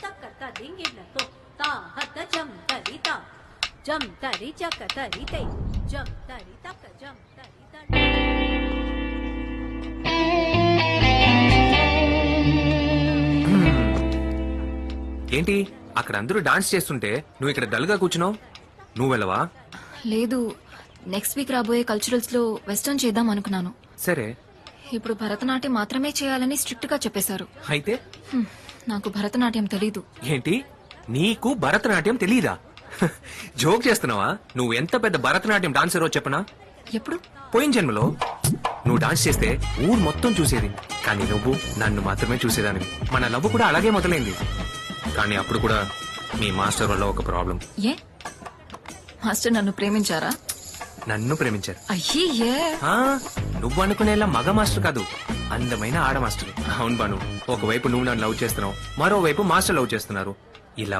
తక్క దింగిళ్ళతో తా హత జం తరిత జం తరి చక తరితే జం తరి తక్క జం తరి తరి. ఏంటి అక్కడ అందరూ డాన్స్ చేస్తుంటే నువ్వు ఇక్కడ డల్గా కూర్చున్నావు? నువ్వు వెళ్ళవా? లేదు, నెక్స్ట్ వీక్ రాబోయే కల్చరల్స్ లో వెస్టర్న్ చేద్దాం అనుకున్నాను. సరే, ఇప్పుడు భరతనాట్యం మాత్రమే చేయాలని స్ట్రిక్ట్ గా చెప్పేశారు. అయితే నాకు భరతనాట్యం తెలీదు. ఏంటి నీకు భరతనాట్యం తెలీదా? జోక్ చేస్తున్నావా? నువ్వు ఎంత పెద్ద భరతనాట్యం డాన్సరో చెప్పనా? ఎప్పుడు? పోయిన జన్మలో నువ్వు డాన్స్ చేస్తే ఊరు మొత్తం చూసేది, కానీ నువ్వు నన్ను మాత్రమే చూసేదానివి. మన లవ్ కూడా అలాగే మొదలైంది. కానీ అప్పుడు కూడా మీ మాస్టర్ వల్ల ఒక ప్రాబ్లం. ఏ మాస్టర్ నన్ను ప్రేమించారా? నన్ను ప్రేమించారు. అయ్యే, నువ్వు అనుకునేలా మగ మాస్టర్ కాదు, అందమైన ఆడ మాస్టర్. అవును బాను, ఒకవైపు నువ్వు నన్ను లవ్ చేస్తున్నావు, మరోవైపు మాస్టర్ లవ్ చేస్తున్నారు. ఇలా